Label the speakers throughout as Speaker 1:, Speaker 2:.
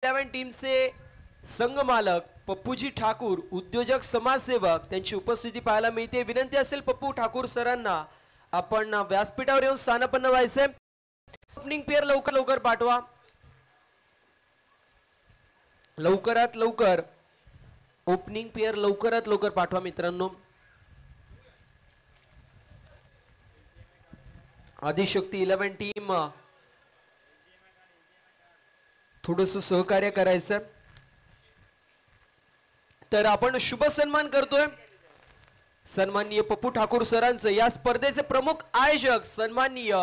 Speaker 1: 11 टीमचे संघमालक पप्पूजी ठाकूर, उद्योजक समाजसेवक त्यांची उपस्थिती पाहायला मिळते. विनंती असेल पप्पू ठाकूर सरांना आपण व्यासपीठावर येऊन स्थानापन्न व्हायचे. ओपनिंग पेअर लवकर लवकर पाठवा, लवकरात लवकर ओपनिंग पेअर लवकरात लवकर पाठवा मित्रांनो. आदिशक्ती 11 टीम थोडस सहकार्य करायचं. तर आपण शुभ सन्मान करतोय सन्माननीय पप्पू ठाकूर सरांचं. या स्पर्धेचे प्रमुख आयोजक सन्माननीय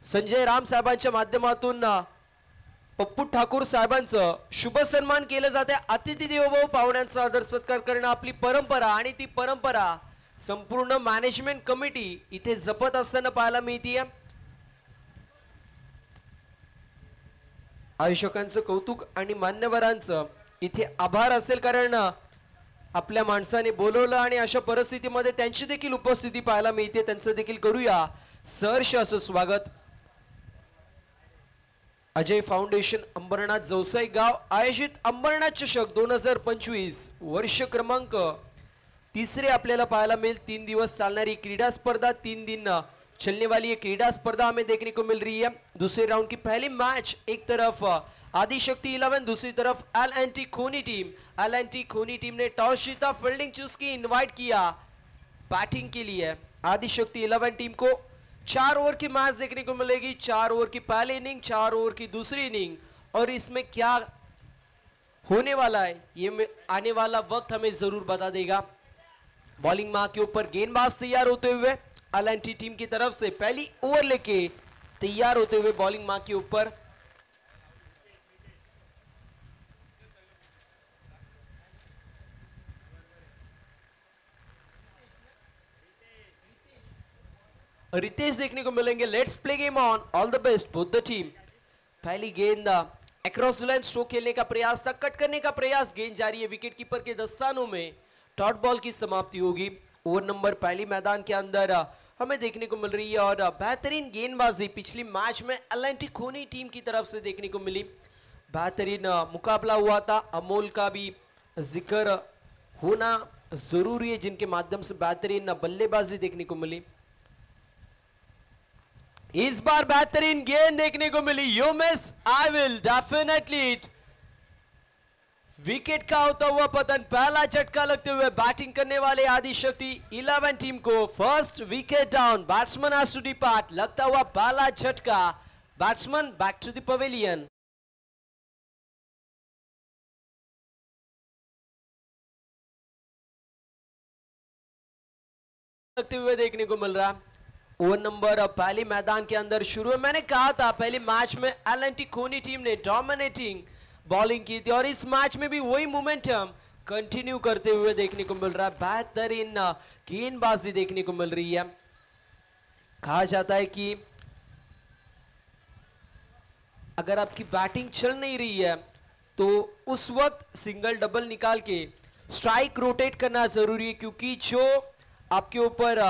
Speaker 1: संजय राम साहेबांच्या माध्यमातून पप्पू ठाकूर साहेबांचं शुभ सन्मान केलं जाते. अतिथी देवो पाहुण्यांचा आदर सत्कार करणं आपली परंपरा आणि ती परंपरा संपूर्ण मॅनेजमेंट कमिटी इथे जपत असताना पाहायला मिळते. आयोजकांचं कौतुक आणि मान्यवरांचं इथे आभार असेल, कारण आपल्या माणसाने बोलवलं आणि अशा परिस्थितीमध्ये त्यांची देखील उपस्थिती पाहायला मिळते. त्यांचं देखील करूया सहर्ष असं स्वागत. अजय फाउंडेशन अंबरनाथ जवसाई गाव आयोजित अंबरनाथ चषक 2025 वर्ष क्रमांक तीसरे आपल्याला पाहायला मिळेल. 3 दिवस चालणारी क्रीडा स्पर्धा, 3 दिन चलने वाली ये क्रीडा स्पर्धा हमें देखने को मिल रही है. दूसरे राउंड की पहली मैच एक तरफ आदिशक्ति 11, दूसरी तरफ एल&टी खोनी टीम. एल&टी खोनी टीम ने टॉस जीता, फील्डिंग चूज की, इनवाइट किया बैटिंग के लिए. आदिशक्ति 11 टीम को 4 ओवर की मैच देखने को मिलेगी. 4 ओवर की पहली इनिंग, 4 ओवर की दूसरी इनिंग, और इसमें क्या होने वाला है ये आने वाला वक्त हमें जरूर बता देगा. बॉलिंग मार्क के ऊपर गेंदबाज तैयार होते हुए एल&टी टीम की तरफ से पहली ओवर लेके तैयार होते हुए बॉलिंग मार्क के ऊपर. रितेश देखने को मिलेंगे. Let's play game on, all the best both the team. पहली गेंद अक्रॉस द लाइन स्ट्रोक खेलने का प्रयास था, कट करने का प्रयास, गेंद जारी है विकेट कीपर के दस्तानों में. डॉट बॉल की समाप्ति होगी. ओवर नंबर पहली मैदान के अंदर हमें देखने को मिल रही है, और बेहतरीन गेंदबाजी पिछली मैच में एल&टी खोनी टीम की तरफ से देखने को मिली. बेहतरीन मुकाबला हुआ था. अमोल का भी जिक्र होना जरूरी है, जिनके माध्यम से बेहतरीन बल्लेबाजी देखने को मिली. इस बार बेहतरीन गेंद देखने को मिली. You miss, I will definitely it. Wicket का होता हुआ पतन, पहला झटका लगते हुए बैटिंग करने वाले आदिशक्ति 11 टीम को first wicket down. Batsman has to depart. लगता हुआ पहला झटका, batsman back to the pavilion. लगते हुए देखने को मिल रहा. ओवर नंबर पहले मैदान के अंदर शुरू है. मैंने कहा था पहले मैच में एल&टी खोनी टीम ने डोमिनेटिंग बॉलिंग की थी, और इस मैच में भी वही मोमेंटम कंटिन्यू करते हुए देखने को मिल रहा है. बेहतरीन गेंदबाजी देखने को मिल रही है. कहा जाता है कि अगर आपकी बैटिंग चल नहीं रही है तो उस वक्त सिंगल डबल निकाल के स्ट्राइक रोटेट करना जरूरी है, क्योंकि जो आपके ऊपर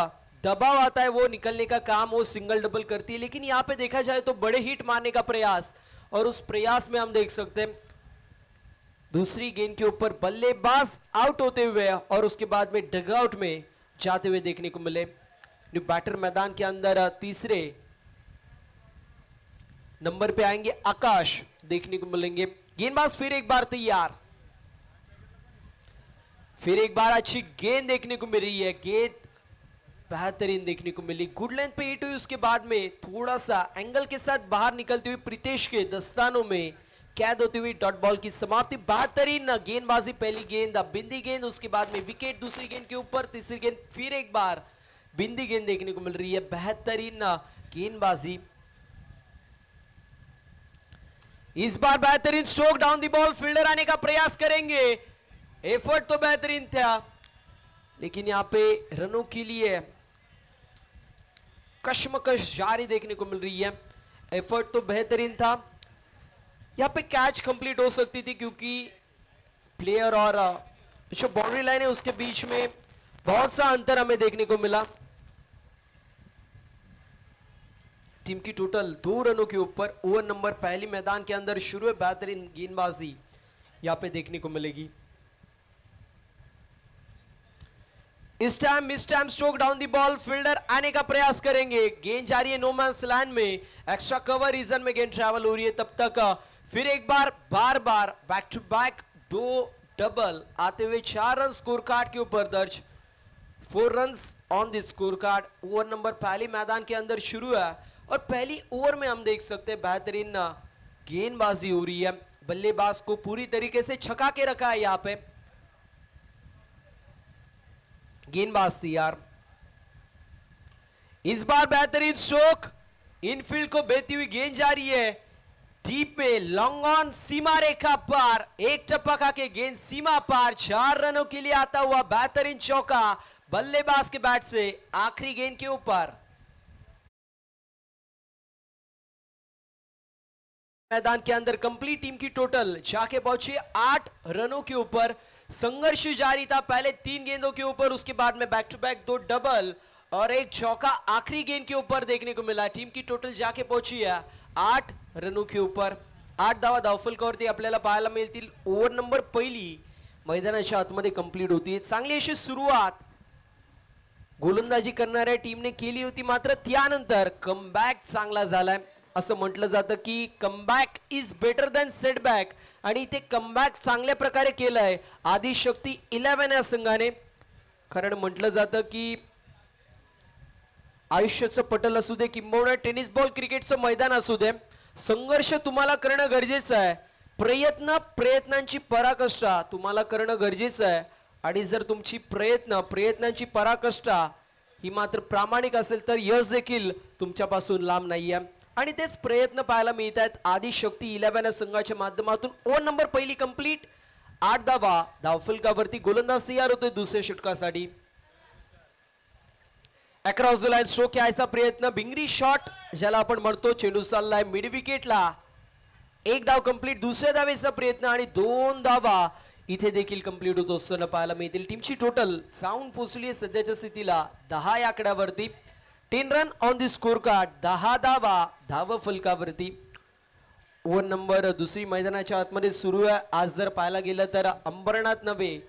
Speaker 1: दबाव आता है वो निकलने का काम वो सिंगल डबल करती है. लेकिन यहाँ पे देखा जाए तो बड़े हिट मारने का प्रयास, और उस प्रयास में हम देख सकते हैं दूसरी गेंद के ऊपर बल्लेबाज आउट होते हुए और उसके बाद में डगआउट में जाते हुए देखने को मिले. बैटर मैदान के अंदर तीसरे नंबर पे आएंगे आकाश देखने को मिलेंगे. गेंदबाज फिर एक बार तैयार, फिर एक बार अच्छी गेंद देखने को मिल रही है. गेंद बेहतरीन देखने को मिली. गुड लेंथ पे हिट हुई, उसके बाद में थोड़ा सा एंगल के साथ बाहर निकलती हुई प्रीतेश के दस्तानों में कैद होती हुई. डॉट बॉल की समाप्ति. बेहतरीन गेंदबाजी. पहली गेंद बिंदी गेंद, उसके बाद में विकेट दूसरी गेंद के ऊपर, तीसरी गेंद फिर एक बार बिंदी गेंद देखने को मिल रही है. बेहतरीन गेंदबाजी. इस बार बेहतरीन stroke down the ball. Fielder आने का प्रयास करेंगे. एफर्ट तो बेहतरीन था, लेकिन यहां पे रनों के लिए कशमकश जारी देखने को मिल रही है. एफर्ट तो बेहतरीन था. यहां पे कैच कंप्लीट हो सकती थी, क्योंकि प्लेयर और जो बाउंड्री लाइन है उसके बीच में बहुत सा अंतर हमें देखने को मिला. टीम की टोटल 2 रनों के ऊपर। ओवर नंबर पहली मैदान के अंदर शुरू है, बेहतरीन गेंदबाजी यहाँ पे देखने को मिलेगी। इस time miss time stroke down the ball, fielder आने का प्रयास करेंगे। गेंद जा रही है नो मैंस लैंड में, एक्स्ट्रा कवर रीजन में गेंद ट्रैवल हो रही है। तब तक फिर एक बार बार बैक टू बैक 2 डबल आते हुए 4 रन स्कोर कार्ड के ऊपर दर्ज, 4 runs on the score card. Over number पहली मैदान के अंदर शुरू है और पहली ओवर में हम देख सकते हैं बेहतरीन गेंदबाजी हो रही है। बल्लेबाज को पूरी तरीके से छका के रखा है यहाँ पे गेंदबाज तैयार। इस बार बेहतरीन स्ट्रोक, इनफील्ड को बहती हुई गेंद जा रही है डीप में, लॉन्ग ऑन, सीमा रेखा पार, एक टप्पा खा के गेंद सीमा पार। 4 रनों के लिए आता हुआ बेहतरीन चौका बल्लेबाज के बैट से आखिरी गेंद के ऊपर। मैदान के अंदर कंप्लीट टीम की टोटल जाके पहुंची 8 रनों के ऊपर। संघर्ष जारी था पहले 3 गेंदों के ऊपर, उसके बाद में बैक टू बैक 2 डबल और एक चौका आखिरी गेंद के ऊपर देखने को मिला। टीम की टोटल जाके पहुंची है 8 रनों के ऊपर। 8 धावा धावफलकावरती आपल्याला पाहायला मिळतील। ओव्हर नंबर पहिली मैदानाच्या आतमध्ये कंप्लीट होती। चांगली अशी सुरुवात गोलंदाजी करणाऱ्या टीमने केली होती, मात्र त्यानंतर कमबॅक चांगला झालाय। असं म्हटलं जातं की comeback is better than setback आणि इथे कमबॅक चांगल्या प्रकारे केलंय आदिशक्ती 11 या संघाने। कारण म्हटलं जातं की आयुष्याचं पटल असू दे किंबहुना टेनिस बॉल क्रिकेटचं मैदान असू दे, संघर्ष तुम्हाला करणं गरजेचं आहे। प्रयत्नांची पराकाष्ठा तुम्हाला करणं गरजेचं आहे आणि जर तुमची प्रयत्नांची पराकाष्ठा ही मात्र प्रामाणिक असेल तर यश देखील तुमच्यापासून लांब नाहीये। आणि तेच प्रयत्न पाहायला मिळत आहेत आदिशक्ती 11 संघाच्या माध्यमातून। ओव्हर नंबर पहिली कंप्लीट, 8 धावा धावफलकावरती, गोलंदाज तयार होतोय दुसऱ्या षटकासाठी। अक्रॉस द लाईन स्ट्रोक यायचा प्रयत्न, भिंगरी शॉट ज्याला आपण म्हणतो, चेंडू चाललाय मिड विकेटला। 1 धाव कंप्लीट, दुसऱ्या धावेचा प्रयत्न आणि 2 धावा इथे देखील कंप्लीट होत असताना पाहायला मिळतील। टीमची टोटल जाऊन पोहोचली आहे सध्याच्या स्थितीला 10 या आकड्यावरती। 10 run on the score card, 10 धावा धाव फलकावरती। ओव्हर नंबर दुसरी मैदानाच्या आतमध्ये सुरू आहे। आज जर पाहायला गेलं तर अंबरनाथ नव्हे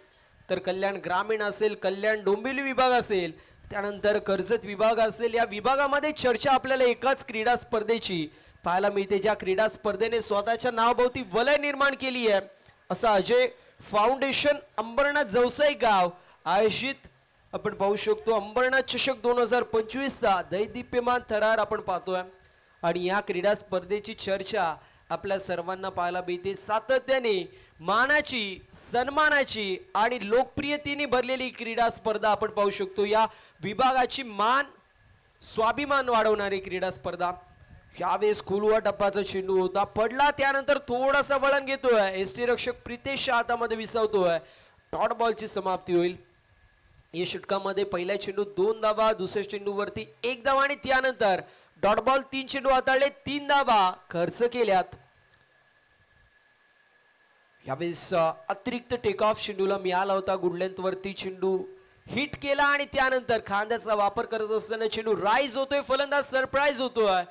Speaker 1: तर कल्याण ग्रामीण असेल, कल्याण डोंबिवली विभाग असेल, त्यानंतर कर्जत विभाग असेल। या विभागामध्ये चर्चा आपल्याला एकाच क्रीडा स्पर्धेची पाहायला मिळते, ज्या क्रीडा स्पर्धेने स्वतःच्या नावाभोवती वलय निर्माण केली आहे। असं अजय फाउंडेशन अंबरनाथ जवसाई गाव आयोजित आपण पाहू शकतो अंबरनाथ चषक 2025 चा दैदिप्यमान थरार आपण पाहतोय। आणि या क्रीडा स्पर्धेची चर्चा आपल्या सर्वांना पाहायला मिळते। सातत्याने मानाची, सन्मानाची आणि लोकप्रियतेने भरलेली क्रीडा स्पर्धा आपण पाहू शकतो। या विभागाची मान, स्वाभिमान वाढवणारी क्रीडा स्पर्धा। यावेळेस खुलवा टप्पाचा चेंडू होता, पडला, त्यानंतर थोडासा वळण घेतोय, एसटी रक्षक प्रितेश हातामध्ये विसावतोय। डॉट बॉलची समाप्ती होईल। या षटकामध्ये पहिल्या चेंडू 2 धावा, दुसऱ्या चेंडूवरती 1 धावा आणि त्यानंतर डॉट बॉल 3 चेंडू हाताळले, 3 धावा खर्च केल्यात। यावेळेस अतिरिक्त टेक ऑफ चेंडूला मिळाला होता, गुड लेंथ वरती चेंडू हिट केला आणि त्यानंतर खांद्याचा वापर करत असताना चेंडू राईज होतोय, फलंदाज सरप्राईज होतोय।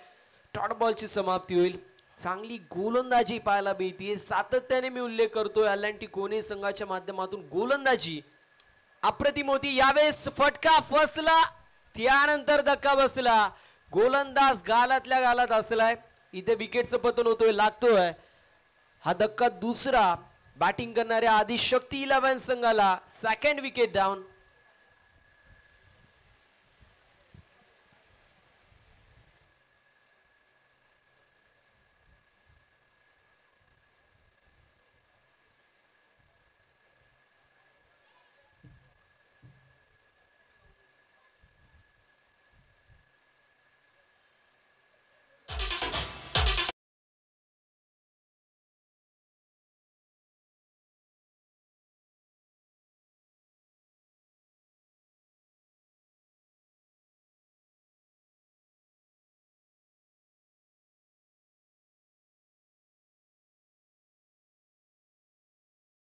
Speaker 1: डॉट बॉलची समाप्ती होईल। चांगली गोलंदाजी पाहायला मिळते, सातत्याने मी उल्लेख करतोय अटलांटिक कोणे संघाच्या माध्यमातून गोलंदाजी अप्रतिम होती। यावेळेस फटका फसला, त्यानंतर धक्का बसला, गोलंदाज गालातल्या गालात असलाय, इथे विकेटचं पतन होतोय, लागतोय हा धक्का दुसरा बॅटिंग करणाऱ्या आदिशक्ती 11 संघाला। Second wicket down.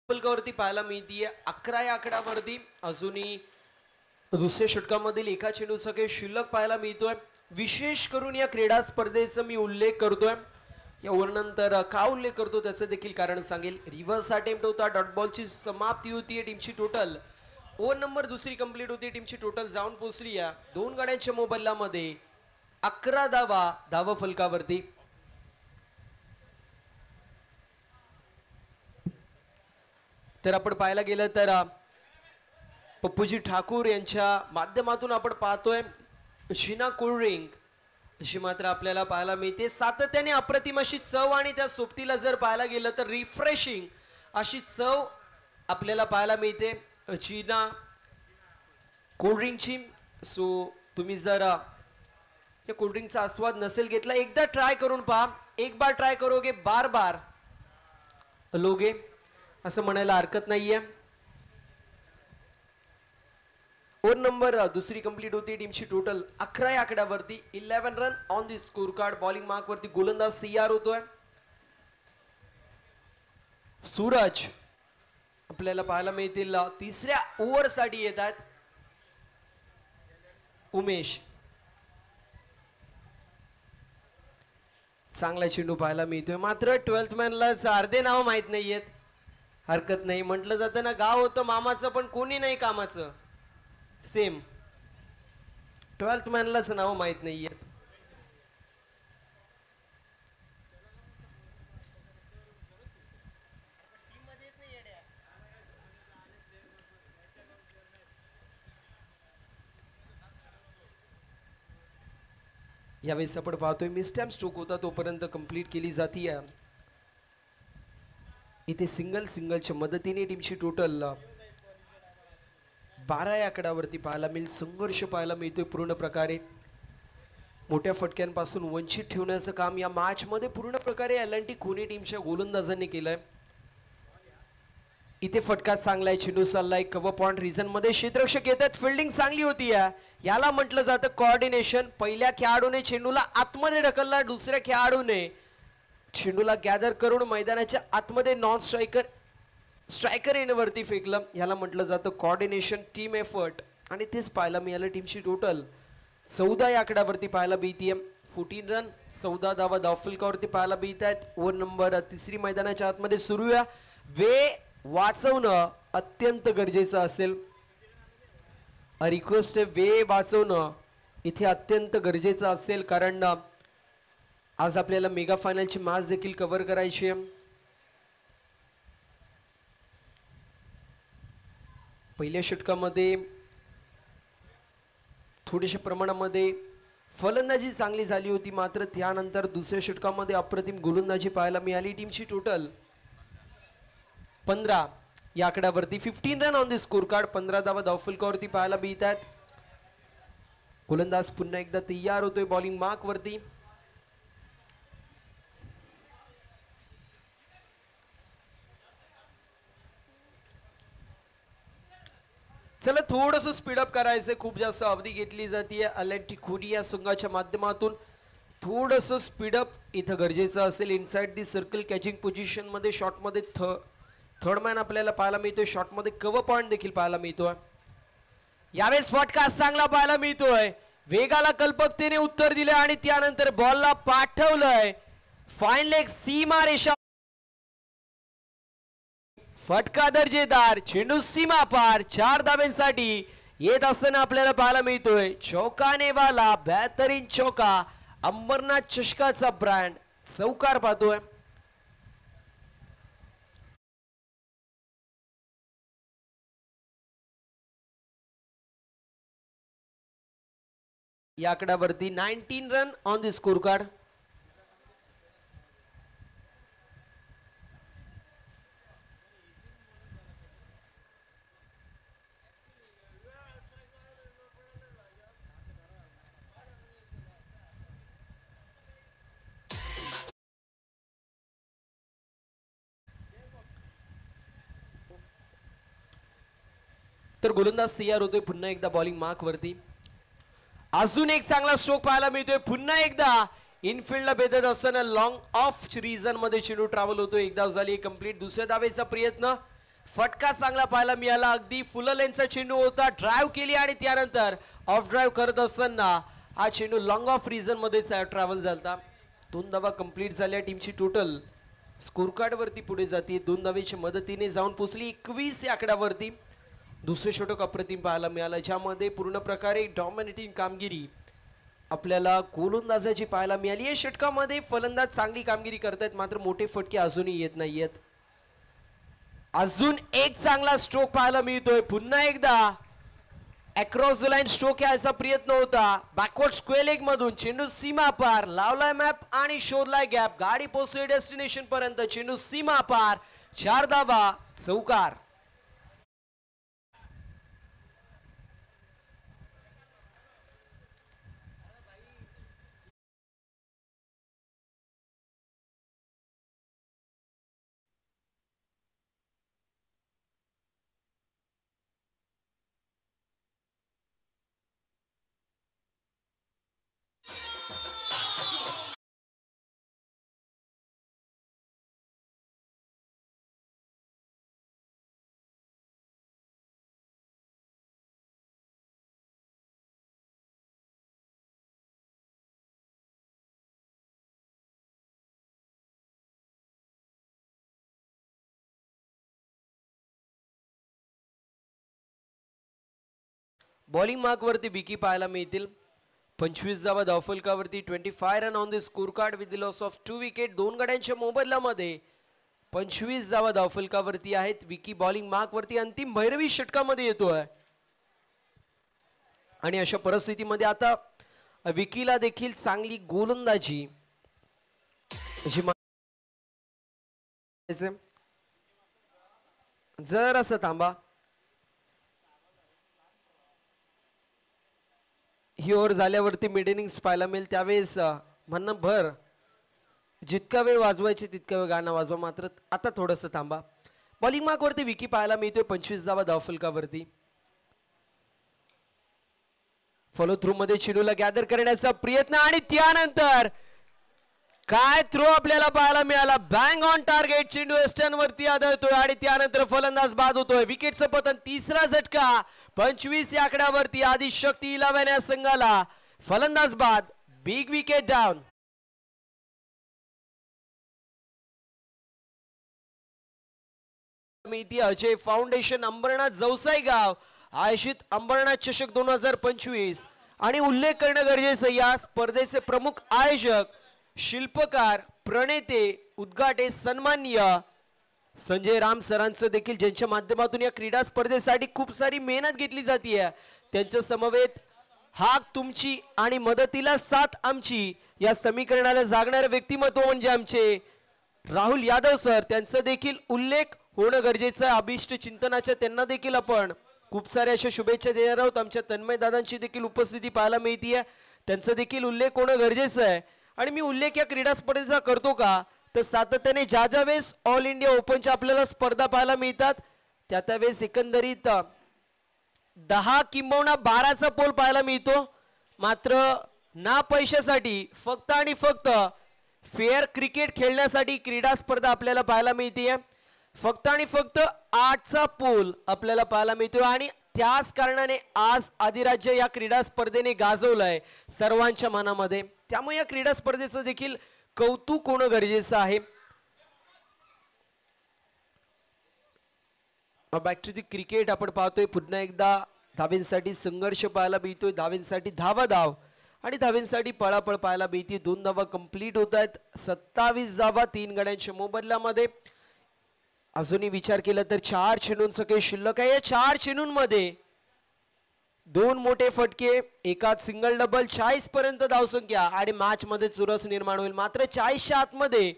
Speaker 1: फलकावरती पाहायला मिळतीये 11 या आकड्यावरती। अजूनही दुसऱ्या षटकामधील एका चेंडूचा काही शिल्लक पाहायला मिळतोय। विशेष करून या क्रीडा स्पर्धेचा मी उल्लेख करतोय, या ओव्हरनंतर का उल्लेख करतो त्याचं देखील कारण सांगेल. रिव्हर्स अटेम्प्ट होता, डॉट बॉलची समाप्ती होती, टीमची टोटल ओव्हर नंबर दुसरी कंप्लीट होती, टीमची टोटल जाऊन पोहोचली या दोन गाड्यांच्या मोबदल्यामध्ये 11 धावा फलकावरती. तर आपण पाहायला गेलं तर पप्पूजी ठाकूर यांच्या माध्यमातून आपण पाहतोय शीना कोल्ड ड्रिंक अशी मात्र आपल्याला पाहायला मिळते. सातत्याने अप्रतिम अशी चव आणि त्या सोबतीला जर पाहायला गेलं तर रिफ्रेशिंग अशी चव आपल्याला पाहायला मिळते शीना कोल्ड ड्रिंकची. सो तुम्ही जर या कोल्ड ड्रिंकचा आस्वाद नसेल घेतला, एकदा ट्राय करून पहा. एक बार ट्राय करोगे बार बार लोगे असं म्हणायला हरकत नाहीये. ओव्हर नंबर दुसरी कंप्लीट होती, टीमची टोटल 11 या आकड्यावरती. 11 run on the score card. Bowling mark वरती गोलंदाज तयार होतोय. सूरज आपल्याला पाहायला मिळतील तिसऱ्या ओव्हर साठी येतात. उमेश चांगला चेंडू पाहायला मिळतोय, मात्र 12th मॅनला अर्धे नाव माहित नाहीयेत. हरकत नाही, म्हटलं जातं ना गाव होतं मामाचं पण कोणी नाही कामाचं. सेम 12th मॅनलाच नाव माहित नाहीयेत. यावेळेस आपण पाहतोय मिस्टॅम स्ट्रोक होता तोपर्यंत कंप्लीट केली जातीये. इथे सिंगलच्या मदतीने टीमची टोटल 12 या आकड्यावरती पाहायला मिळेल. संघर्ष पाहायला मिळतोय पूर्ण प्रकारे. मोठ्या फटक्यांपासून वंचित ठेवण्याचं काम या मॅच मध्ये पूर्ण प्रकारे एल&टी कोणी टीमच्या गोलंदाजांनी केलंय. इथे फटका चांगला आहे, चेंडू चाललाय कव्हर पॉइंट रिजन मध्ये. क्षेत्ररक्षक येतात, फिल्डिंग चांगली होती. याला म्हटलं जातं कोऑर्डिनेशन. पहिल्या खेळाडूने चेंडूला आतमध्ये ढकलला, दुसऱ्या खेळाडूने चेंडूला गॅदर करून मैदानाच्या आतमध्ये नॉन स्ट्रायकर येण्यावरती फेकलं. याला म्हटलं जातं कोऑर्डिनेशन, टीम एफर्ट. आणि तेच पाहायला मिळालं टीमची टोटल 14 या आकड्यावरती पाहायला मिळतीये. 14 रन 14 धावा धावफलकावरती पाहायला मिळत आहेत. ओव्हर नंबर तिसरी मैदानाच्या आतमध्ये सुरू आहे. वे वाचवणं अत्यंत गरजेचं असेल. रिक्वेस्ट वे वाचवणं इथे अत्यंत गरजेचं असेल, कारण आज आपल्याला मेगा फायनलची मॅच देखील कव्हर करायची आहे. पहिल्या षटकामध्ये थोड्याशा प्रमाणामध्ये फलंदाजी चांगली झाली होती, मात्र त्यानंतर दुसऱ्या षटकामध्ये अप्रतिम गोलंदाजी पाहायला मिळाली. टीमची टोटल 15 या आकड्यावरती. 15 run on the score card. 15 धावा धावफलकावरती पाहायला मिळतात. गोलंदाज पुन्हा एकदा तयार होतोय बॉलिंग मार्क वरती. चला थोडंसं स्पीडअप करायचंय, खूप जास्त अवधी घेतली जाते एल&टी कोणी या संघाच्या माध्यमातून. थोडंसं स्पीडअप इथं गरजेचं असेल. Inside the circle catching position मध्ये शॉट मध्ये थर्ड मॅन आपल्याला पाहायला मिळतोय. शॉट मध्ये कव्हर पॉइंट देखील पाहायला मिळतोय. यावेळेस फटका चांगला पाहायला मिळतोय. वेगाला कल्पकतेने उत्तर दिलं आणि त्यानंतर बॉलला पाठवलंय फाईन लेग सीमा रेषा. फटका दर्जेदार, चेंडू सीमा पार. 4 धाब्यांसाठी येत असताना आपल्याला पाहायला मिळतोय चौकानेवाला बेहतरीन चौका. अंबरनाथ चषकाचा ब्रँड चौकार पाहतोय. या आकड्यावरती 19 run on the score card. तर गोलंदाज तयार होतोय पुन्हा एकदा बॉलिंग मार्क वरती. अजून एक चांगला स्ट्रोक पाहायला मिळतोय. पुन्हा एकदा इनफिल्डला भेदत असताना लॉंग ऑफ रिजन मध्ये चेंडू ट्रॅव्हल होतोय. एकदा झाली कंप्लीट. दुसऱ्या धावेचा प्रयत्न. फटका चांगला पाहायला मिळाला. अगदी फुल लेनचा चेंडू होता. ड्राईव्ह केली आणि त्यानंतर ऑफ ड्राईव्ह करत असताना हा चेंडू लॉंग ऑफ रिझन मध्ये ट्रॅव्हल झालता. 2 धावा कंप्लीट झाल्या. टीमची टोटल स्कोर कार्ड वरती पुढे जाते. 2 धावेच्या मदतीने जाऊन पोचली 21 या आकड्यावरती. दुसरे षटक अप्रतिम पाहायला मिळालं, ज्यामध्ये पूर्ण प्रकारे डॉमिनेटिंग कामगिरी आपल्याला गोलंदाजाची पाहायला मिळाली. या षटकामध्ये फलंदाज चांगली कामगिरी करतायत, मात्र मोठे फटके अजूनही येत नाहीयेत. अजून एक चांगला स्ट्रोक पाहायला मिळतोय. पुन्हा एकदा अक्रॉस द लाईन स्ट्रोक यायचा प्रयत्न होता. बॅकवर्ड स्क्वेअर लेग मधून चेंडू सीमा पार, लावलाय मॅप आणि शोधलाय गॅप. गाडी पोहोचली डेस्टिनेशन पर्यंत. चेंडू सीमा पार, 4 धावा, चौकार. बॉलिंग मार्क वरती विकी पाहायला मिळतील. 25 धावा धावफलकावरती. 25 run on the score card with the loss of 2 wicket. 2 गड्यांच्या मोबदल्यामध्ये 25 धावा धावफलकावरती आहेत. विकी बॉलिंग मार्क वरती अंतिम भैरवी षटकामध्ये येतोय आणि अशा परिस्थितीमध्ये आता विकीला देखील चांगली गोलंदाजी जर असं थांबा. ही ओव्हर झाल्यावरती मिड इनिंग्स पाहायला मिळेल. त्यावेळेस म्हणणं भर जितका वेळ वाजवायचे तितका वेळ गाणं वाजवा, मात्र आता थोडंसं थांबा. बॉलिंग मार्क वरती विकी पाहायला मिळतोय 25 धावा धावफलकावरती. फॉलो थ्रू मध्ये चेंडूला गॅदर करण्याचा प्रयत्न आणि त्यानंतर काय थ्रो आपल्याला पाहायला मिळाला. Bang on target. चेंडू वेस्टर्न वरती आदळतोय आणि त्यानंतर फलंदाज बाद होतोय. विकेटचं पतन. तिसरा झटका 25 या आकड्यावरती. आधी शक्ती 11 या संघाला. फलंदाज बाद. Big wicket down. Ajay foundation Ambernath Jawsai गाव आयोजित अंबरनाथ चषक 2025 आणि उल्लेख करणं गरजेचं, या स्पर्धेचे प्रमुख आयोजक, शिल्पकार, प्रणेते, उद्घाटे सन्माननीय संजय राम सरांचं देखील, ज्यांच्या माध्यमातून या क्रीडा स्पर्धेसाठी खूप सारी मेहनत घेतली जाते. त्यांच्या समवेत हाक तुमची आणि मदतीला साथ आमची या समीकरणाला जागणारे व्यक्तिमत्व म्हणजे आमचे राहुल यादव सर. त्यांचा देखील उल्लेख होणं गरजेचं आहे. अभिष्ट चिंतनाच्या त्यांना देखील आपण खूप साऱ्या अशा शुभेच्छा देणार आहोत. आमच्या तन्मय दादांची देखील उपस्थिती पाहायला मिळते. त्यांचा देखील उल्लेख होणं गरजेचं आहे. आणि मी उल्लेख या क्रीडा स्पर्धेचा करतो का, तर सातत्याने ज्या वेळेस ऑल इंडिया ओपनच्या आपल्याला स्पर्धा पाहायला मिळतात त्यावेळेस एकंदरीत 10 किंबहुना 12चा पोल पाहायला मिळतो. मात्र ना पैशासाठी फक्त आणि फक्त फेअर क्रिकेट खेळण्यासाठी क्रीडा स्पर्धा आपल्याला पाहायला मिळते. फक्त आणि फक्त 8चा पोल आपल्याला पाहायला मिळतो आणि त्याच कारणाने आज अधिराज्य या क्रीडा स्पर्धेने गाजवलंय सर्वांच्या मनामध्ये. त्यामुळे या क्रीडा स्पर्धेचं देखील कौतुक होणं गरजेचं आहे. बॅक टू द क्रिकेट आपण पाहतोय पुन्हा एकदा धावेंसाठी संघर्ष पाहायला मिळतोय. धावेंसाठी धाव आणि धावेंसाठी पळापळ पाहायला मिळते. 2 धावा कंप्लीट होत आहेत. 27 धावा 3 गड्यांच्या मोबदल्यामध्ये. अजूनही विचार केला तर 4 चेंडूंचं काही शिल्लक आहे. या 4 चेंडूंमध्ये 2 मोठे फटके, एकात सिंगल डबल, 40 पर्यंत धावसंख्या आणि मॅच मध्ये चुरस निर्माण होईल. मात्र 40च्या आतमध्ये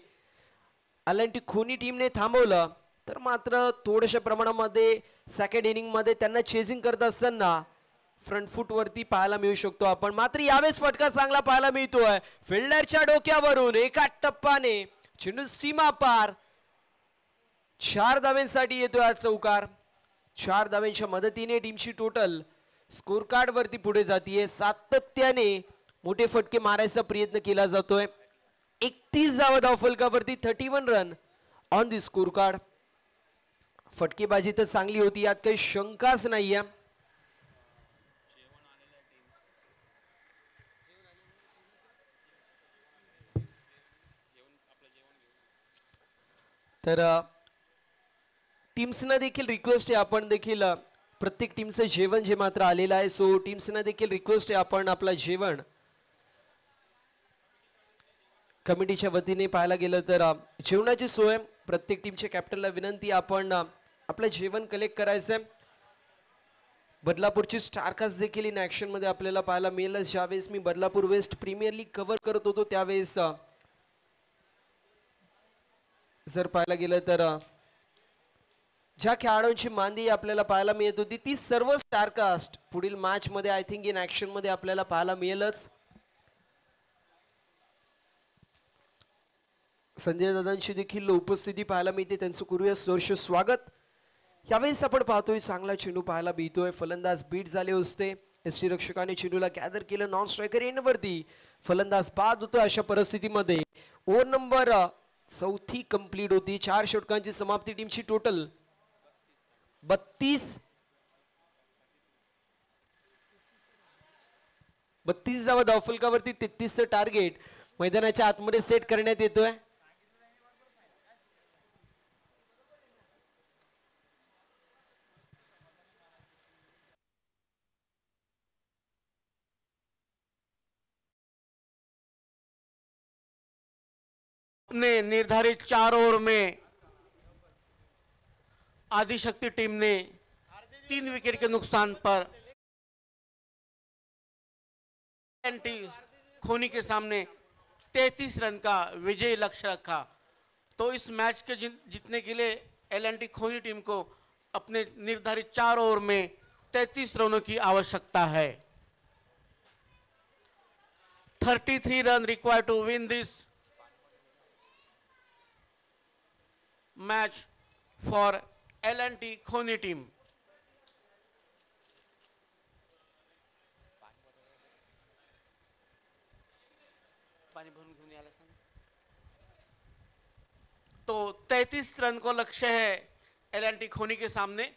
Speaker 1: अलांटी खोनी टीमने थांबवलं तर मात्र थोड्याशा प्रमाणामध्ये सेकंड इनिंग मध्ये त्यांना चेजिंग करत असताना फ्रंट फूट वरती पाहायला मिळू शकतो आपण. मात्र यावेळेस फटका चांगला पाहायला मिळतोय. फिल्डरच्या डोक्यावरून एका टप्पाने चेंडू सीमा पार. 4 धावेंसाठी येतोय आज चौकार. 4 धावेंच्या मदतीने टीमची टोटल स्कोर कार्ड वरती पुढे जातीये. सातत्याने मोठे फटके मारायचा प्रयत्न केला जातोय. 31 धावा धावफलकावरती. 31 run on the score card. फटकेबाजी तर चांगली होती, यात काही शंकाच नाहीये. तर टीम्सना देखील रिक्वेस्ट आहे, आपण देखील प्रत्येक टीमचं जेवण जे मात्र आलेलं आहे, सो टीम्सना देखील रिक्वेस्ट आहे आपण आपलं जेवण कमिटीच्या वतीने पाहायला गेलं तर जेवणाची सोय प्रत्येक टीमच्या कॅप्टनला विनंती आपण आपलं जेवण कलेक्ट करायचंय. बदलापूरची स्टारकास्ट देखील इन ऍक्शन मध्ये आपल्याला पाहायला मिळेल. ज्यावेळेस मी Badlapur west premier league cover करत होतो त्यावेळेस जर पाहायला गेलं तर ज्या खेळाडूंची मांदी आपल्याला पाहायला मिळत होती ती सर्व स्टारकास्ट पुढील मॅच मध्ये आय थिंक इन ऍक्शन मध्ये आपल्याला पाहायला मिळेलच. संजय दादांची देखील उपस्थिती पाहायला मिळते, त्यांचं करूया सहर्ष स्वागत. यावेळेस आपण पाहतोय चांगला चेंडू पाहायला मिळतोय, फलंदाज बीट झाले होते, एसटी रक्षकाने चेंडूला गॅदर केलं, नॉन स्ट्रायकर एंडवरती फलंदाज बाद होतो. अशा परिस्थितीमध्ये ओव्हर नंबर 4 कंप्लीट होती. 4 षटकांची समाप्ती, टीमची टोटल 32 धावा धावफलकावरती 33चं टार्गेट मैदानाच्या आतमध्ये सेट करण्यात येतोय.
Speaker 2: ने निर्धारित 4 ओवर में आदिशक्ति टीम ने 3 विकेट के नुकसान पर एलएनटी खोनी के सामने 33 रन का विजय लक्ष्य रखा. तो इस मैच के जीतने के लिए एलएनटी खोनी टीम को अपने निर्धारित 4 ओवर में 33 रनों की आवश्यकता है. 33 run required to win this match for L&T Khoni team. तो 33 रन को लक्ष्य है L&T खोनी के सामने.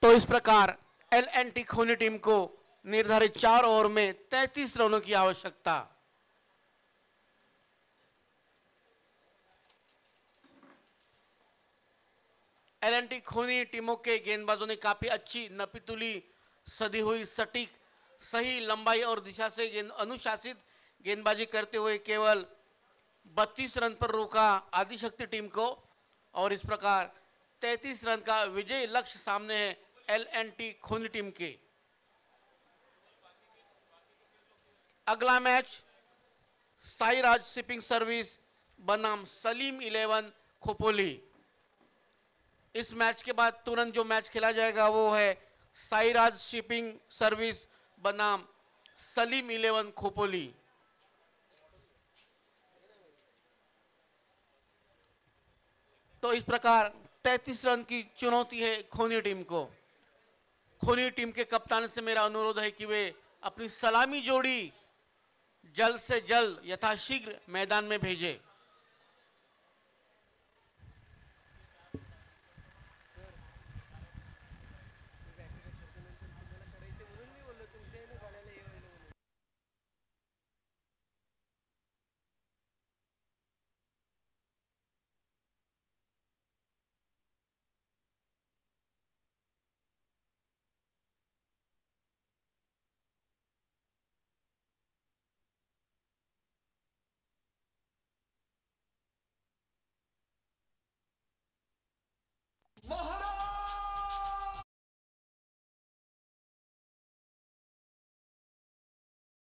Speaker 2: तो इस प्रकार L&T खोनी टीम को निर्धारित 4 ओवर में 33 रनों की आवश्यकता. L&T खोनी टीमों के गेंदबाजों ने काफी अच्छी नपीतुली सदी हुई सटीक सही लंबाई और दिशा से अनुशासित गेंदबाजी करते हुए केवल 32 रन पर रोका आदिशक्ति टीम को और इस प्रकार 33 रन का विजय लक्ष्य सामने है L&T खोनी टीम के. अगला मैच साईराज शिपिंग सर्विस बनाम सलीम 11 खोपोली. इस मैच के बाद तुरंत जो मैच खेला जाएगा वो है साईराज शिपिंग सर्विस बनाम सलीम 11 खोपोली. तो इस प्रकार 33 रन की चुनौती है खोनी टीम को. खोनी टीम के कप्तान से मेरा अनुरोध है कि वे अपनी सलामी जोड़ी जल्द से जल्द यथाशीघ्र मैदान में भेजें.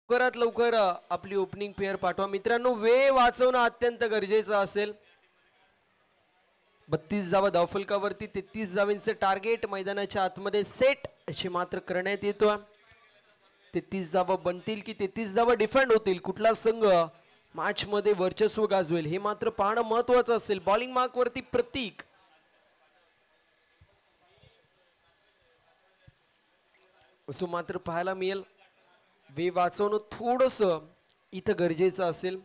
Speaker 1: लवकरात लवकर आपली ओपनिंग पेअर पाठवा मित्रांनो. वेळ वाचवणं अत्यंत गरजेचं असेल. 32 धावा धावफलकावरती 33 धावांचे टार्गेट मैदानाच्या आतमध्ये सेट अशी मात्र करण्यात येतो. 33 धावा बनतील की 33 धावा डिफेंड होतील, कुठला संघ मॅच मध्ये वर्चस्व गाजवेल हे मात्र पाहणं महत्वाचं असेल. बॉलिंग मार्क वरती प्रतीक. असं मात्र पाहायला मिळेल. वे वाचवणं थोडस इथं गरजेचं असेल.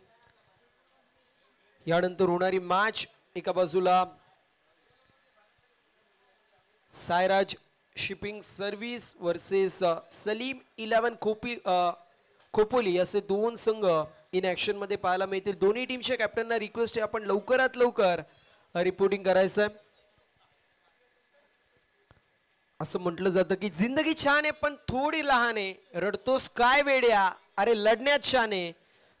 Speaker 1: यानंतर होणारी मॅच एका बाजूला Sairaj shipping service versus Salim 11 Khopoli असे दोन संघ इन ऍक्शन मध्ये पाहायला मिळतील. दोन्ही टीमच्या कॅप्टनना रिक्वेस्ट आहे आपण लवकरात लवकर रिपोर्टिंग करायचं. असं म्हटलं जातं की जिंदगी छान आहे पण थोडी लहान आहे, रडतोस काय वेड्या अरे लढण्यात छान आहे,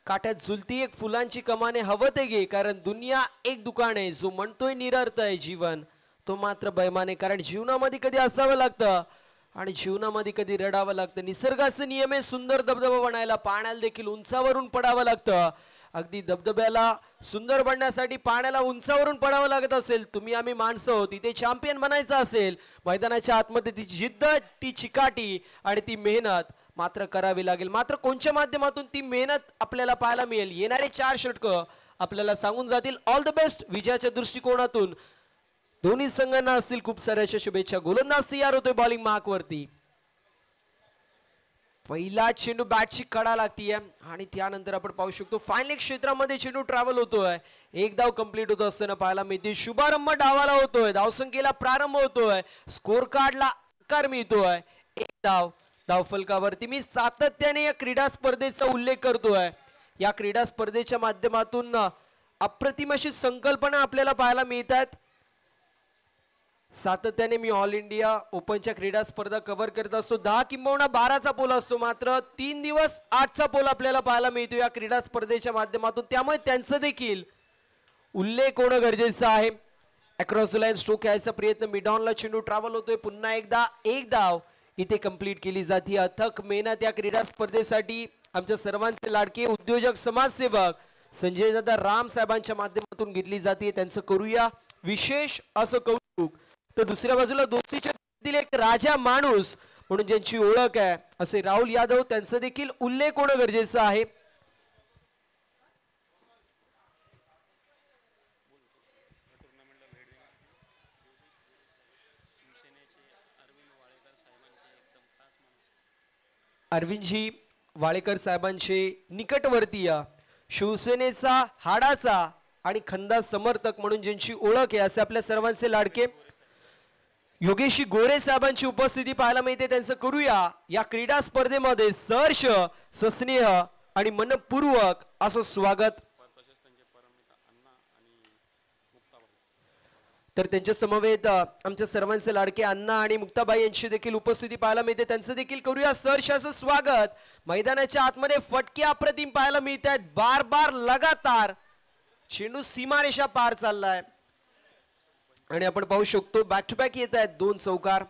Speaker 1: काट्यात झुलती एक फुलांची कमाने हवं ते घे, कारण दुनिया एक दुकान आहे, जो म्हणतोय निरर्थ आहे जीवन तो मात्र बैमाने, कारण जीवनामध्ये कधी असावं लागतं आणि जीवनामध्ये कधी रडावं लागतं. निसर्गाचे नियम आहे सुंदर धबधबा बनायला, पाण्याला देखील उंचावरून पडावं लागतं. अगदी धबधब्याला सुंदर बनण्यासाठी पाण्याला उंचावरून पडावं लागत असेल. तुम्ही आम्ही माणसं आहोत, इथे चॅम्पियन बनायचं असेल मैदानाच्या आतमध्ये ती जिद्द, ती चिकाटी आणि ती मेहनत मात्र करावी लागेल. मात्र कोणत्या माध्यमातून ती मेहनत आपल्याला पाहायला मिळेल, येणारे 4 षटकं आपल्याला सांगून जातील. All the best. विजयाच्या दृष्टिकोनातून दोन्ही संघांना असतील खूप साऱ्याच्या शुभेच्छा. गोलंदाज तयार होतोय बॉलिंग मार्क वरती. पहिला चेंडू बॅटची कडा लागतीये आणि त्यानंतर आपण पाहू शकतो फायनल क्षेत्रामध्ये चेंडू ट्रॅव्हल होतोय. एक धाव कंप्लीट होत असताना पाहायला मिळते. शुभारंभ डावाला होतोय, धावसंख्येला प्रारंभ होतोय, स्कोर कार्डला आकार मिळतोय. एक धाव धावफलकावरती. मी सातत्याने या क्रीडा स्पर्धेचा उल्लेख करतोय. या क्रीडा स्पर्धेच्या माध्यमातून अप्रतिम अशी संकल्पना आपल्याला पाहायला मिळतात. सातत्याने मी ऑल इंडिया ओपनच्या क्रीडा स्पर्धा कव्हर करत असतो. 10 किंबहुना 12चा पोल असतो, मात्र 3 दिवस 8चा पोल आपल्याला पाहायला मिळतो या क्रीडा स्पर्धेच्या माध्यमातून. त्यामुळे त्यांचं देखील उल्लेख होणं गरजेचं आहे. अक्रॉस द लाईन स्ट्रोक यायचा प्रयत्न, मिडॉनला चेंडू ट्रॅव्हल होतोय. पुन्हा एकदा एक धाव इथे कंप्लीट केली जाते. अथक मेहनत या क्रीडा स्पर्धेसाठी आमच्या सर्वांचे लाडके उद्योजक समाजसेवक संजय दादा राम साहेबांच्या माध्यमातून घेतली जाते. त्यांचं करूया विशेष असं कौतुक. तर दुसऱ्या बाजूला दोस्तीच्या एक राजा माणूस म्हणून ज्यांची ओळख आहे असे राहुल यादव, त्यांचा देखील उल्लेख होणं गरजेचं आहे. अरविंदजी वाळेकर साहेबांचे निकटवर्तीय, शिवसेनेचा हाडाचा आणि खंदा समर्थक म्हणून ज्यांची ओळख आहे असे आपल्या सर्वांचे लाडके योगेशी गोरे साहेबांची उपस्थिती पाहायला मिळते. त्यांचं करूया या क्रीडा स्पर्धेमध्ये सहर्ष सस्नेह आणि मनपूर्वक असं स्वागत. तर त्यांच्या समवेत आमच्या सर्वांचे लाडके अण्णा आणि मुक्ताबाई यांची देखील उपस्थिती पाहायला मिळते. त्यांचं देखील करूया सहर्ष असं स्वागत. मैदानाच्या आतमध्ये फटके अप्रतिम पाहायला मिळतात. बार बार लगातार चेंडू सीमारेषा पार चाललाय आणि आपण पाहू शकतो बॅक टू बॅक येत आहेत 2 चौकार.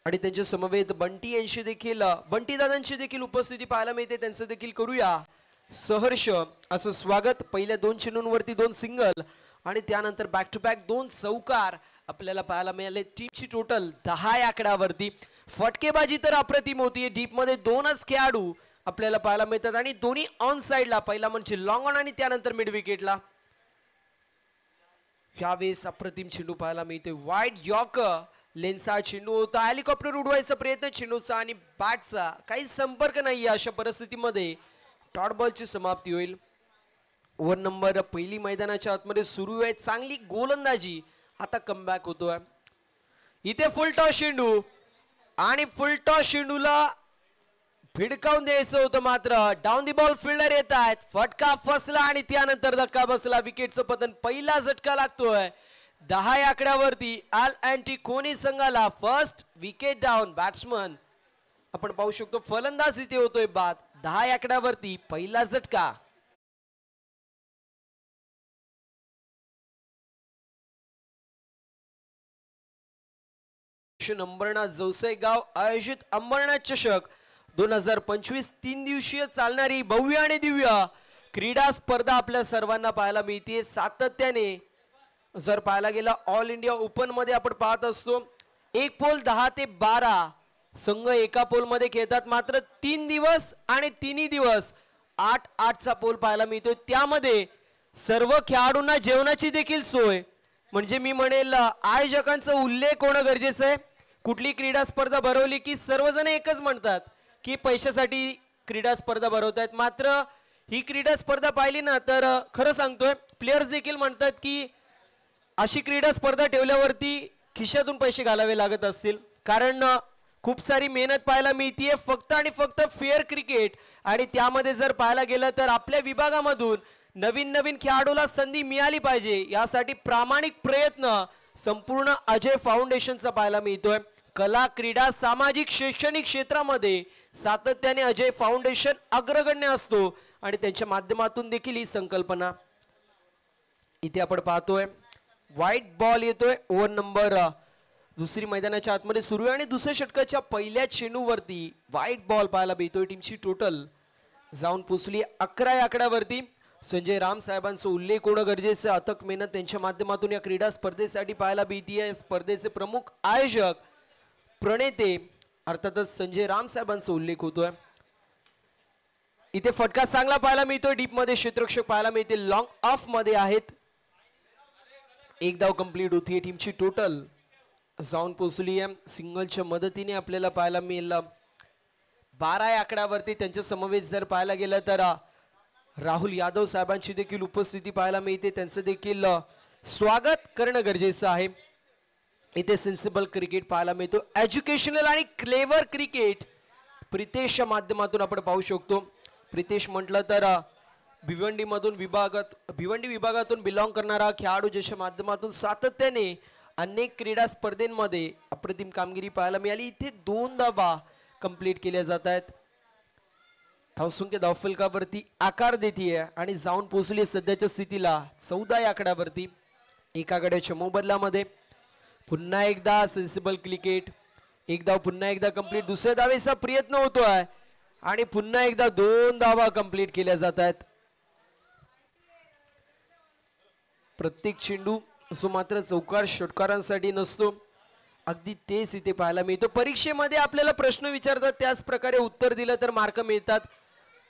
Speaker 1: आणि त्यांच्या समवेत बंटी यांची देखील, बंटी दादांची देखील उपस्थिती पाहायला मिळते. त्यांचं देखील करूया सहर्ष असं स्वागत. पहिल्या 2 चेंडूंवरती 2 सिंगल आणि त्यानंतर बॅक टू बॅक 2 चौकार आपल्याला पाहायला मिळाले. टीमची टोटल 10 या आकड्यावरती. फटकेबाजी तर अप्रतिम होतीये. डीप मध्ये 2च खेळाडू आपल्याला पाहायला मिळतात आणि दोन्ही ऑन साइडला, पहिला म्हणजे लॉंग ऑन आणि त्यानंतर मिड विकेटला. यावेळेस अप्रतिम चेंडू पाहायला मिळते. वाईड यॉर्कर लेनचा चेंडू होता. हेलिकॉप्टर उडवायचा प्रयत्न चेंडूचा आणि बॅटचा काही संपर्क नाही. अशा परिस्थितीमध्ये डॉट बॉलची समाप्ती होईल. ओव्हर नंबर पहिली मैदानाच्या आतमध्ये सुरू आहे. चांगली गोलंदाजी, आता कमबॅक होतोय. इथे फुल टॉस चेंडू आणि फुल टॉस चेंडूला भिडकावून द्यायचं होतं, मात्र डाऊन दी बॉल फिल्डर येत आहेत. फटका फसला आणि त्यानंतर धक्का बसला. विकेटचं पतन. पहिला झटका लागतोय 10 या आकड्यावरती. आल अँटी कोणी संघाला फर्स्ट विकेट डाऊन. बॅट्समन आपण पाहू शकतो फलंदाज इथे होतोय बाद. 10 या आकड्यावरती पहिला झटका. अंबरनाथ जवसई गाव आयोजित अंबरनाथ चषक 2025 3 दिवसीय चालणारी भव्य आणि दिव्य क्रीडा स्पर्धा आपल्या सर्वांना पाहायला मिळते. सातत्याने जर पाहायला गेला ऑल इंडिया ओपन मध्ये आपण पाहत असतो 1 पोल 10 ते 12 संघ एका पोलमध्ये खेळतात, मात्र 3 दिवस आणि तिन्ही दिवस 8-8चा पोल पाहायला मिळतोय. त्यामध्ये सर्व खेळाडूंना जेवणाची देखील सोय, म्हणजे मी म्हणेल आयोजकांचा उल्लेख होणं गरजेचं आहे. कुठली क्रीडा स्पर्धा भरवली की सर्वजण एकच म्हणतात की पैशासाठी क्रीडा स्पर्धा भरवतायत, मात्र ही क्रीडा स्पर्धा पाहिली ना तर खरं सांगतोय प्लेयर्स देखील म्हणतात की अशी क्रीडा स्पर्धा ठेवल्यावरती खिशातून पैसे घालावे लागत असतील, कारण खूप सारी मेहनत पाहायला मिळतीये फक्त आणि फक्त फेअर क्रिकेट. आणि त्यामध्ये जर पाहायला गेलं तर आपल्या विभागामधून नवीन नवीन खेळाडूला संधी मिळाली पाहिजे, यासाठी प्रामाणिक प्रयत्न संपूर्ण अजय फाउंडेशनचा पाहायला मिळतोय. कला, क्रीडा, सामाजिक, शैक्षणिक क्षेत्रामध्ये सातत्याने अजय फाउंडेशन अग्रगण्य असतो आणि त्यांच्या माध्यमातून देखील ही संकल्पना इथे आपण पाहतोय. व्हाईट बॉल येतोय, ओव्हर नंबर दुसरी मैदानाच्या आतमध्ये सुरू आहे आणि दुसऱ्या षटकाच्या पहिल्या चेंडूवरती व्हाईट बॉल पाहायला मिळतोय. टीमची टोटल जाऊन पोचली 11 या आकड्यावरती. संजय राम साहेबांचा उल्लेख होणं गरजेचं. अथक मेहनत त्यांच्या माध्यमातून या क्रीडा स्पर्धेसाठी पाहायला मिळतीये. स्पर्धेचे प्रमुख आयोजक प्रणेते अर्थातच संजय राम साहेबांचा उल्लेख होतोय. इथे फटका चांगला पाहायला मिळतोय. डीप मध्ये क्षेत्ररक्षक पाहायला मिळते, लॉंग ऑफ मध्ये आहेत. एक धाव कंप्लीट होतीये. टीमची टोटल जाऊन पोहोचली आहे. सिंगलच्या मदतीने आपल्याला पाहायला मिळेल 12 या आकड्यावरती. त्यांच्या समवेत जर पाहायला गेलं तर राहुल यादव साहेबांची देखील उपस्थिती पाहायला मिळते, त्यांचं देखील स्वागत करणं गरजेचं आहे. इथे सेन्सिबल क्रिकेट पाहायला मिळतो, एज्युकेशनल आणि क्लेवर क्रिकेट प्रितेशच्या माध्यमातून आपण पाहू शकतो. प्रितेश म्हटलं तर भिवंडी विभागातून बिलॉंग करणारा खेळाडू, ज्याच्या माध्यमातून सातत्याने अनेक क्रीडा स्पर्धेमध्ये अप्रतिम कामगिरी पाहायला मिळाली. इथे 2 धावा कंप्लीट केल्या जात आहेत. धावसंख्या धावफलकावरती आकार देतीये आणि जाऊन पोहोचली सध्याच्या स्थितीला 14 या आकड्यावरती. एका गड्याच्या मोबदल्यामध्ये पुन्हा एकदा सेन्सिबल क्रिकेट. एक धाव पुन्हा एकदा कंप्लीट. दुसऱ्या धावेचा प्रयत्न होतोय आणि पुन्हा एकदा 2 धावा कंप्लीट केल्या जात आहेत. प्रत्येक चेंडू असो मात्र चौकार षटकारांसाठी नसतो, अगदी तेच इथे पाहायला मिळतो. परीक्षेमध्ये आपल्याला प्रश्न विचारतात त्याच प्रकारे उत्तर दिलं तर मार्क मिळतात.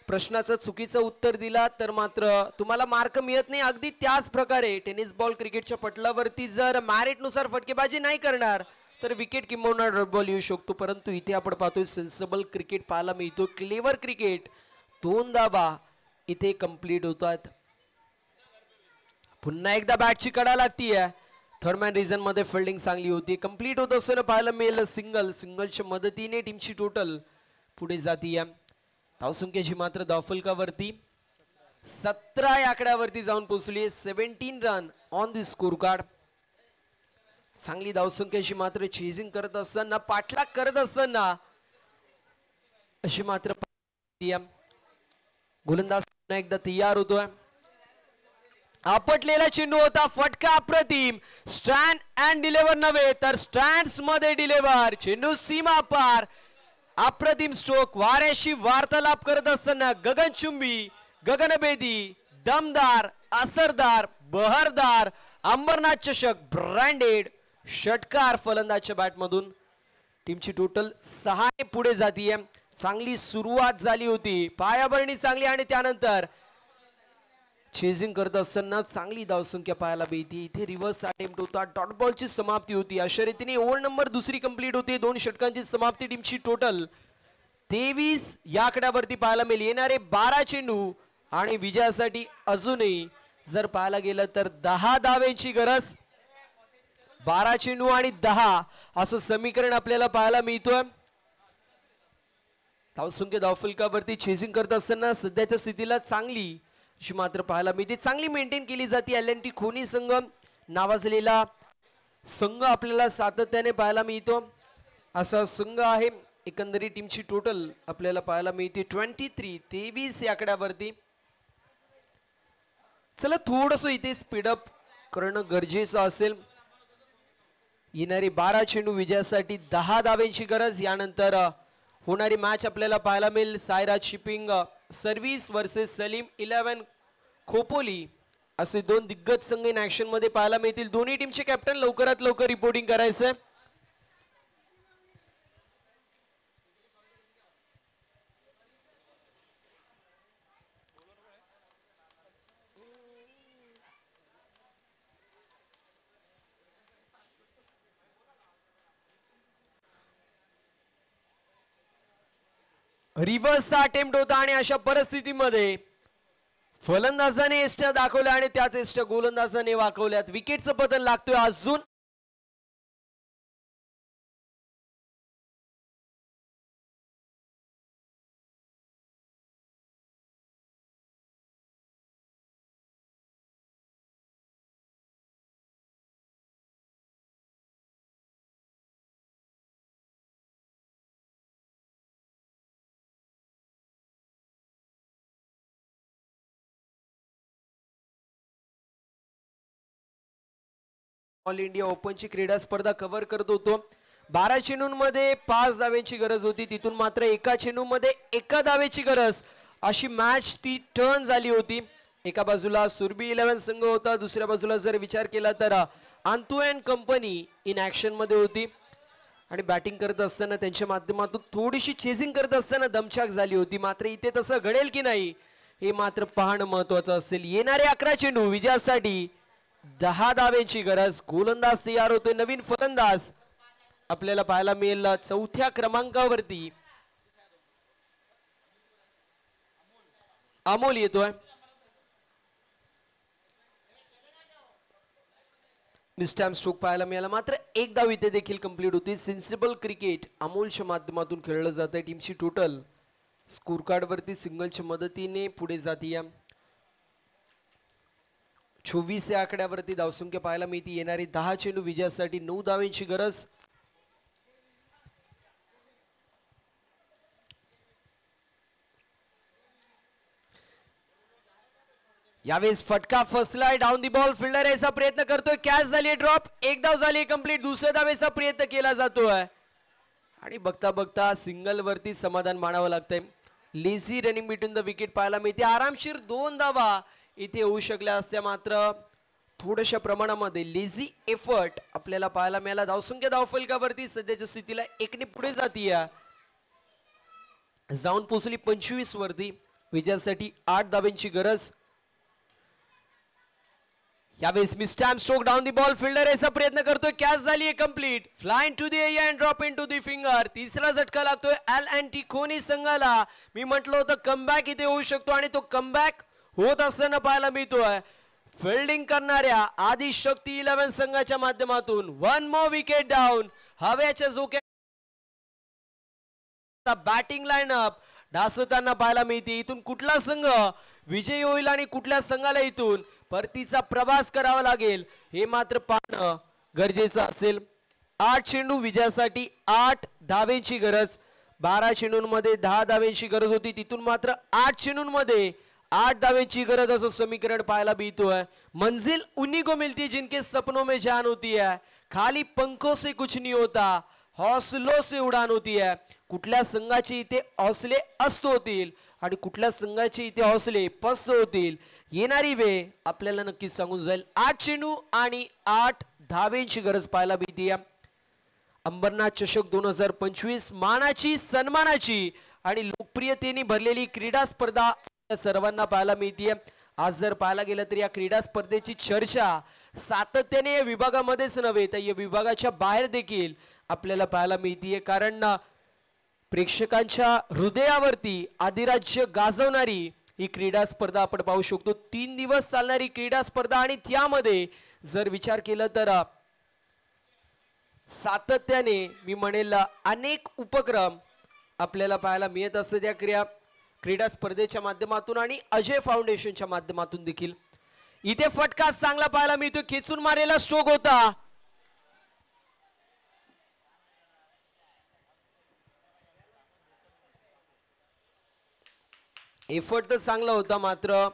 Speaker 1: प्रश्नाचं चुकीचं उत्तर दिला तर मात्र तुम्हाला मार्क मिळत नाही. अगदी त्याच प्रकारे टेनिस बॉल क्रिकेटच्या पटलावरती जर मॅरिटनुसार फटकेबाजी नाही करणार तर विकेट किंबहुना डॉट बॉल येऊ शकतो. परंतु इथे आपण पाहतोय सेन्सिबल क्रिकेट पाहायला मिळतो, क्लेवर क्रिकेट. 2 धावा इथे कंप्लीट होतात. पुन्हा एकदा बॅटची कडा लागतीये. थर्डमॅन रिझन मध्ये फिल्डिंग चांगली होती. कंप्लीट होत असताना पाहायला मिळेल सिंगलच्या मदतीने टीमची टोटल पुढे जातीये. धावसंख्येची मात्र धावफलकावरती 17 या आकड्यावरती जाऊन पोहोचली. 17 run on the score card. चांगली धावसंख्येची मात्र चेजिंग करत असताना, पाठलाग करत असताना अशी मात्र गोलंदाज पुन्हा एकदा तयार होतोय. आपटलेला चेंडू होता, फटका अप्रतिम. स्टँड अँड डिलिव्हर नव्हे तर स्टँड्स मध्ये डिलिव्हर. चेंडू सीमा पार. अप्रतिम स्ट्रोक. वाऱ्याशी वार्तालाप करत असताना गगनचुंबी, गगनभेदी, दमदार, असरदार, बहरदार अंबरनाथ चषक ब्रँडेड षटकार फलंदाजच्या बॅटमधून. टीमची टोटल 6 पुढे जातीये. चांगली सुरुवात झाली होती, पायाभरणी चांगली आणि त्यानंतर चेजिंग करत असताना चांगली धावसंख्या पाहायला मिळते. इथे रिव्हर्स अटेम्प्ट होता, डॉट बॉलची समाप्ती होती. अशा रीतीने ओव्हर नंबर दुसरी कंप्लीट होते. 2 षटकांची समाप्ती. टीमची टोटल 23 या आकड्यावरती पाहायला मिळेल. येणारे 12 चेंडू आणि विजयासाठी अजूनही जर पाहायला गेलं तर 10 धावेची गरज. 12 चेंडू आणि 10 असं समीकरण आपल्याला पाहायला मिळतोय. धावसंख्या धावफलकावरती चेजिंग करत असताना सध्याच्या स्थितीला चांगली अशी मात्र पाहायला मिळते. चांगली मेंटेन केली जाते. एल&टी खोनी संघ नावाजलेला संघ आपल्याला सातत्याने पाहायला मिळतो. असा संघ आहे. एकंदरीत टीमची टोटल आपल्याला पाहायला मिळते 23 या आकड्यावरती. चला थोडस इथे स्पीडअप करणं गरजेचं असेल. येणारे 12 चेंडू विजयासाठी 10 धावेची गरज. यानंतर होणारी मॅच आपल्याला पाहायला मिळेल Sairaj shipping service versus Salim 11 Khopoli असे 2 दिग्गज संघ इन ऍक्शन मध्ये पाहायला मिळतील. दोन्ही टीमचे कॅप्टन लवकरात लवकर रिपोर्टिंग करायचंय. रिव्हर्सचा अटेम्प्ट होता आणि अशा परिस्थितीमध्ये फलंदाजाने एष्ट्या दाखवल्या आणि त्याच एष्ट्या गोलंदाजाने वाकवल्यात. विकेटचं बदल लागतोय अजून. ऑल इंडिया ओपनची क्रीडा स्पर्धा कव्हर करत होतो. 12 चेंडूंमध्ये 5 धावेची गरज होती, तिथून मात्र एका चेंडूमध्ये एका धावेची गरज अशी मॅच ती टर्न झाली होती. एका बाजूला सुरभी 11 संघ होता, दुसऱ्या बाजूला जर विचार केला तर आंतू अँड कंपनी इन ऍक्शन मध्ये होती आणि बॅटिंग करत असताना त्यांच्या माध्यमातून थोडीशी चेजिंग करत असताना दमछाक झाली होती. मात्र इथे तसं घडेल की नाही हे मात्र पाहणं महत्वाचं असेल. येणारे 11 चेंडू विजयासाठी 10 धावेची गरज. गोलंदाज तयार होतोय, नवीन फलंदाज आपल्याला पाहायला मिळेल चौथ्या क्रमांकावरती अमोल येतोय. मिस्टॅम स्ट्रोक पाहायला मिळाला, मात्र एक धाव इथे देखील कंप्लीट होती. सेन्सिबल क्रिकेट अमोलच्या माध्यमातून खेळलं जात आहे. टीमची टोटल स्कोर कार्ड वरती सिंगलच्या मदतीने पुढे जातीय. 24 या आकड्यावरती धावसंख्या पाहायला मिळते. येणारी 10 चेंडू विजयासाठी 9 धावांची गरज. यावेळेस फटका फसलाय. डाऊन दी बॉल फिल्डर याचा प्रयत्न करतोय, कॅच झाली ड्रॉप. एक धाव झाली कंप्लीट. दुसऱ्या धावेचा प्रयत्न केला जातोय आणि बघता बघता सिंगल वरती समाधान मानावं लागतंय. Lazy running between the wicket पाहायला मिळते. आरामशीर 2 धावा इथे होऊ शकल्या असत्या, मात्र थोड्याशा प्रमाणामध्ये लेझी एफर्ट आपल्याला पाहायला मिळाला. धावसंख्या धावफलकावरती सध्याच्या स्थितीला 1 ने पुढे जातीय, जाऊन पोहोचली 25 वरती. विजयासाठी 8 धावांची गरज. यावेळेस mistime stroke down the ball fielder याचा प्रयत्न करतोय, कॅच झाली complete. Flying to the area and drop in to the finger. तिसरा झटका लागतोय एल&टी खोनी संघाला. मी म्हटलं होतं कमबॅक इथे होऊ शकतो आणि तो कमबॅक होत असताना पाहायला मिळतोय. फिल्डिंग करणाऱ्या आदि शक्ती 11 संघाच्या माध्यमातून 1 मोर विकेट डाऊन. हव्याच्या झोक्यात बॅटिंग लाईनअप डासताना पाहायला मिळते. इथून कुठला संघ विजयी होईल आणि कुठल्या संघाला इथून परतीचा प्रवास करावा लागेल हे मात्र पाहणं गरजेचं असेल. 8 चेंडू विजयासाठी 8 धावेची गरज. 12 चेंडूंमध्ये 10 धावेची गरज होती, तिथून मात्र 8 चेंडूंमध्ये 8 धावेची गरज असं समीकरण पाहायला मिळतोय. मंजिल उन्हीं को मिलती जिनके सपनों में जान होती है, खाली पंखों से कुछ नहीं होता, हौसलों से उडान होती है. कुठल्या संघाचे इथे हौसले अस्त होतील आणि कुठल्या संघाचे इथे हौसले पस्त होतील येणारी वेळ आपल्याला नक्कीच सांगून जाईल. 8 चेंडू आणि 8 धावेची गरज पाहायला मिळते. अंबरनाथ चषक 2025 मानाची, सन्मानाची आणि लोकप्रियतेने भरलेली क्रीडा स्पर्धा सर्वांना पाहायला मिळते. आज जर पाहायला गेलं तर या क्रीडा स्पर्धेची चर्चा सातत्याने या विभागामध्येच नव्हे तर या विभागाच्या बाहेर देखील आपल्याला पाहायला मिळते. कारण प्रेक्षकांच्या हृदयावरती अधिराज्य गाजवणारी ही क्रीडा स्पर्धा आपण पाहू शकतो. 3 दिवस चालणारी क्रीडा स्पर्धा आणि त्यामध्ये जर विचार केला तर सातत्याने मी म्हणेल अनेक उपक्रम आपल्याला पाहायला मिळत असतात त्या क्रीडा स्पर्धेच्या माध्यमातून आणि अजय फाउंडेशनच्या माध्यमातून देखील. इथे फटका चांगला पाहायला मिळतो, खेचून मारलेला स्ट्रोक होता. एफर्ट तर चांगला होता, मात्र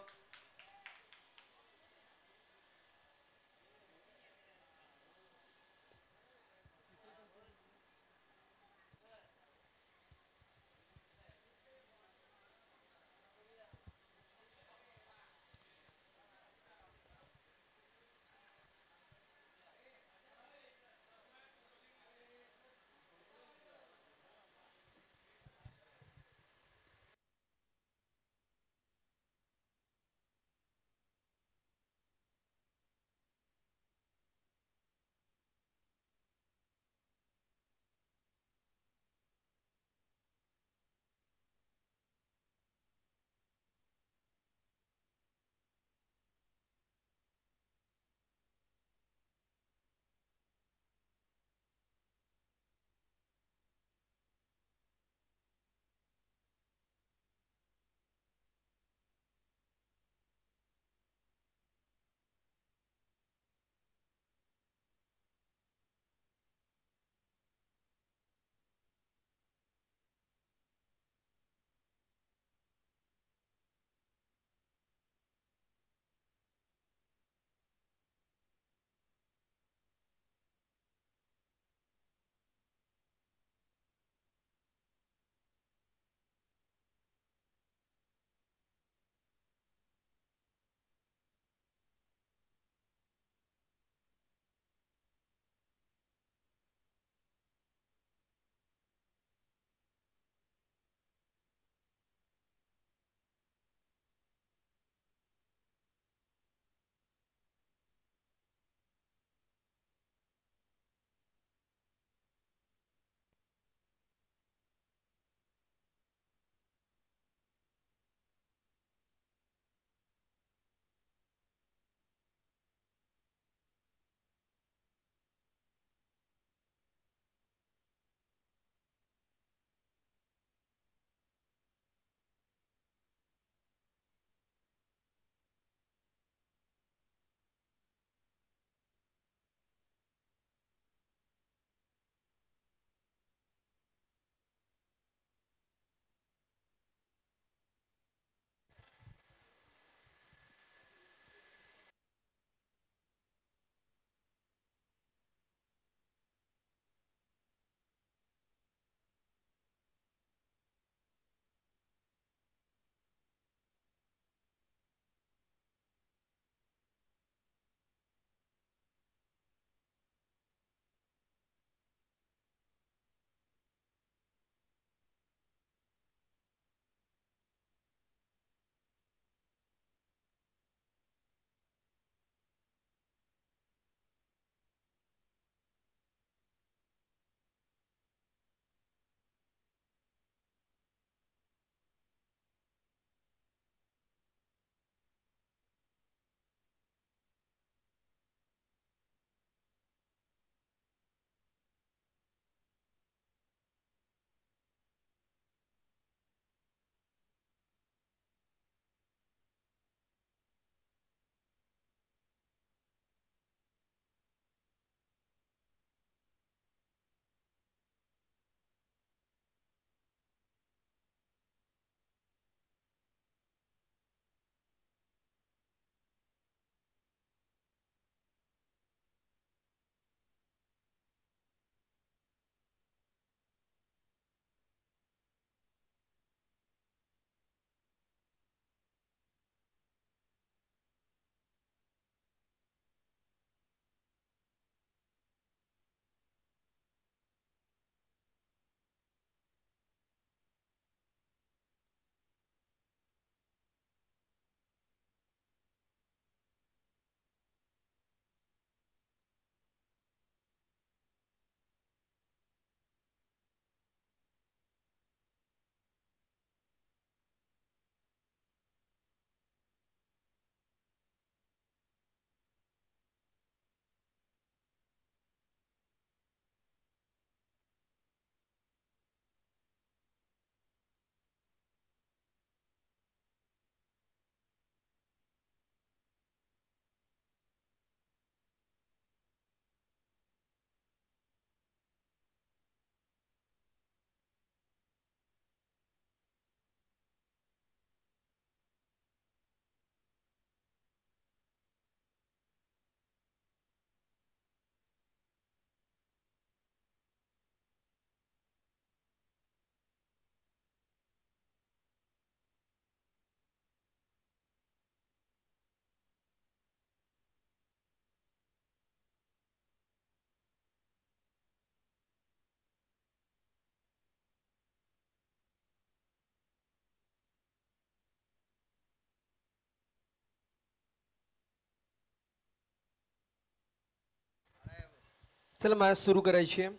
Speaker 1: चला मॅच सुरू करायची आहे.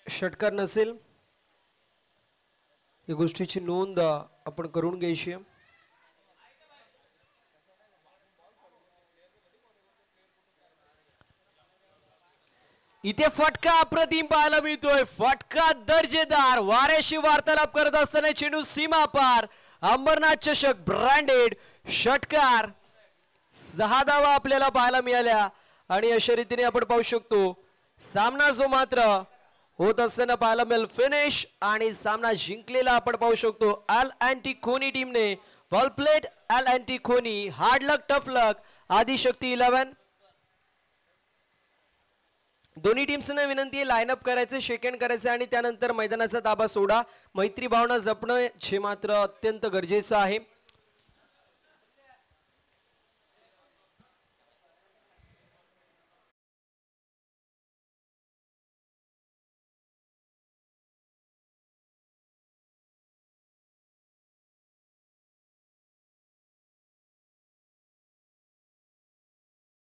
Speaker 1: षटकार नसेल या गोष्टीची नोंद आपण करून घ्यायची आहे. इथे फटका अप्रतिम पाहायला मिळतोय. फटका दर्जेदार वाऱ्याशी वार्तालाप करत असताना चेंडू सीमा पार. अंबरनाथ चषक ब्रँडेड षटकार 6 धावा आपल्याला पाहायला मिळाल्या आणि अशा रीतीने आपण पाहू शकतो सामना जो मात्र होत असताना पाहायला मिळेल फिनिश आणि सामना जिंकलेला आपण पाहू शकतो एल अँटिकोनी टीमने. वेल प्लेड एल अँटिकोनी. हार्ड लक टफ लक. आदिशक्ती 11. दोन्ही टीम्सना विनंती आहे लाईनअप करायचे, शेक हँड करायचे आणि त्यानंतर मैदानाचा ताबा सोडा. मैत्री भावना जपणं जे मात्र अत्यंत गरजेचं आहे.